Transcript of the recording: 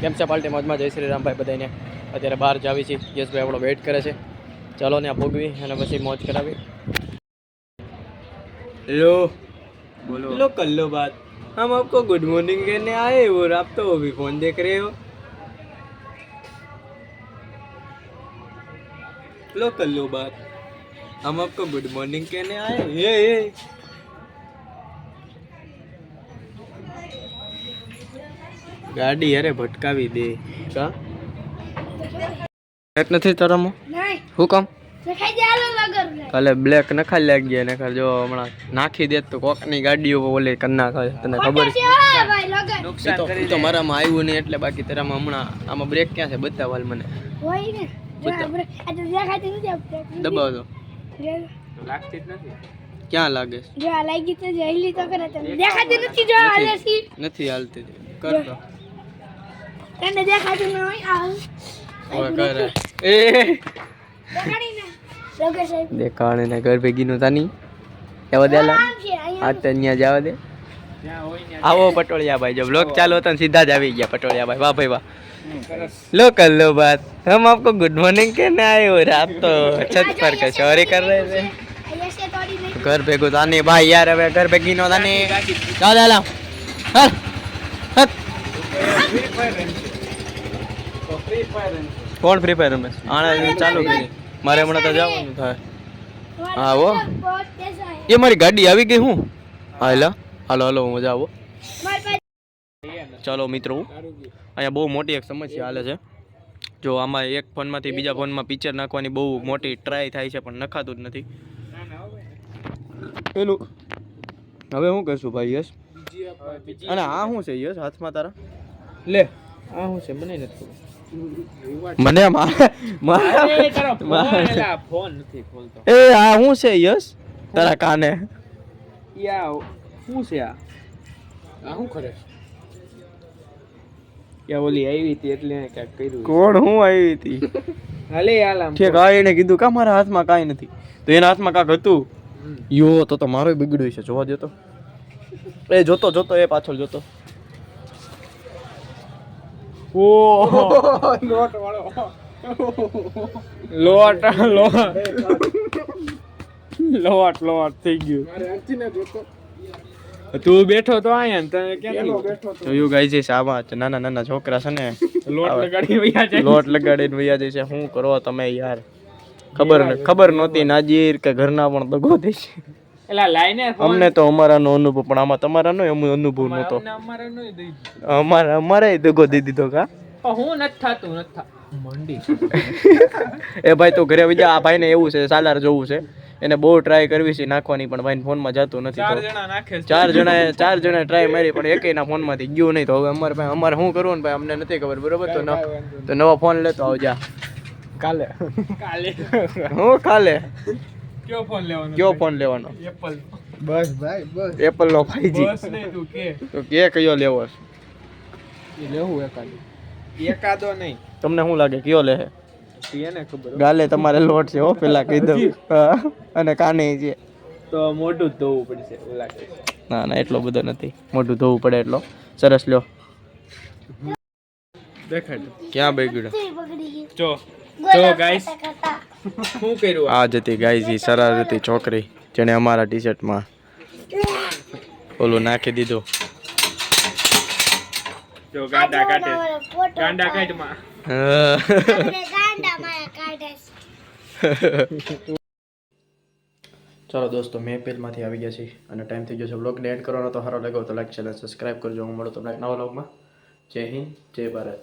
કેમ છે પાર્ટી મોજમાં? જય શ્રી રામ ભાઈ બધાને. અત્યારે બહાર જાવી છે, યશભાઈ આપણો વેઇટ કરે છે. ચાલો ને ભોગવી અને પછી મોજ કરાવી. लो बोलो लो कर लो बात. हम आपको गुड मॉर्निंग कहने आए और आप तो अभी फोन देख रहे हो. लो कर लो बात. हम आपको गुड मॉर्निंग कहने आए. ये ગાડી અરે ભટકાવી દે કા બ્લેક નથી તારામાં હું કામ કાલે બ્લેક નખાઈ લાગી ને જો હમણાં નાખી દે તો કોકની ગાડીઓ ઓલે કરી નાખે તને ખબર છે તો મારામાં આવ્યું નહીં એટલે બાકી તારામાં હમણાં આમાં બ્રેક ક્યાં છે બતાવાલ મને દબાવ દો લાગતી જ નથી ક્યાં લાગે જો આ લાગી તો જઈલી તો કરે તને દેખાતી નથી જો હાલે છે નથી હાલતી કર દો તને દેખાતું ન હોય આ ઓય કરે એ દેખાણી ને લોકે સાહેબ દેખાણી ને ઘર ભેગી નું તાની એવો દેલા આ તો ન્યા જાવ દે ત્યાં હોય ને આવો પટોળિયા ભાઈ જો બ્લોગ ચાલુ હતો ને સીધા જ આવી ગયા પટોળિયા ભાઈ વાહ ભાઈ વાહ लो कर लो बात. हम आपको गुड मॉर्निंग कहने आए और आप तो छत पर के चोरी कर रहे थे. घर पे कुछ आने भाई यार अब घर पे गिनो आने जाओ जा लाओ कौन फ्री फायर में आना चालू કરી મારે હમણાં તો જવાનું થાય. હા વો ये મારી ગાડી આવી ગઈ હું હાલો હાલો હાલો હું જાવ. ચાલો મિત્રો અહીંયા બહુ મોટી એક સમસ્યા હાલે છે. જો આમાં એક ફોનમાંથી બીજા ફોનમાં પિક્ચર નાખવાની બહુ મોટી ટ્રાય થાય છે પણ નખાતું જ નથી. પેલું હવે શું કરશું ભાઈ યશ? અને આ શું છે યશ હાથમાં તારા? લે આ શું છે મને નથી મને ફોન નથી ખોલતો. એ આ શું છે યશ તારા કાને? યા શું છે આ શું કરે? યા ઓલી આવી હતી એટલે ક્યાંક કર્યું. કોણ હું આવી હતી? હાલે આલામ ઠીક આ એને કીધું કા મારા હાથમાં કાંઈ નથી તો એના હાથમાં કાંક હતું. યો તો મારો બગડ્યું છે જોવા દે તો. એ જોતો જોતો એ પાછળ જોતો. ઓ લોટ વાળો લોટ લોટ લોટ થઈ ગયું. મારે અર્ચીને જોતો તું બેઠો તો આયા તને ક્યાં બેઠો તો જોયું ગાઈ છે આવા નાના નાના છોકરા છે ને લોટ લગાડીને વયા જાય છે. શું કરો તમે યાર? ખબર નહોતી નાજીર કે ઘરના પણ દગો દે છે. એલા લાઈને અમને તો અમારાનો અનુભવ પણ આમાં તમારાનો અનુભવ નહોતો. અમારે દગો દઈ દીધો કા હું નથી થાતું મંડી. એ ભાઈ તું ઘરે વજા. આ ભાઈને એવું છે સાલાર જોવું છે એને બહુ ટ્રાય કરવી છે નાખવાની પણ ભાઈ ફોનમાં જતું નથી. ચાર જણા ટ્રાય મારી પણ એકેયના ફોનમાંથી ગયું નહીં. તો હવે અમારે શું કરવું ને ભાઈ અમને નથી ખબર બરોબર. તો નવો ફોન લેતો આવજા કાલે હું કાલે કયો ફોન લેવાનો? એપલ બસ ભાઈ બસ એપલ નો 5G બસ નહીં તું કે કયો લેવો છે? લેવું એકાદો નહીં. તમને શું લાગે કયો લે? એને ખબર ગાલે તમારે લોટ છે હો પેલા કહી દઉં અને કાને છે તો મોઢું ધોવું પડશે એવું લાગે. ના ના એટલો બધો નથી મોઢું ધોવું પડે એટલો. સરસ લ્યો દેખાડ ક્યાં બગડ્યો જો ગાઈસ શું કર્યું? આ જતી ગાઈસ ઈ શરારતી છોકરી જેને અમારા ટી-શર્ટમાં ઓલું નાખી દીધું. જો ગાંડા કાઢે ગાંડા કાઢમાં ચાલો દોસ્તો મેં પેલમાંથી આવી ગયા છીએ અને ટાઈમ થઈ ગયો છે બ્લોગને એન્ડ કરવાનો. તો સારો લાગ્યો તો લાઈક ચેનલ સબસ્ક્રાઈબ કરજો. હું મળું તમને એક નવા બ્લોગમાં. જય હિન્દ જય ભારત.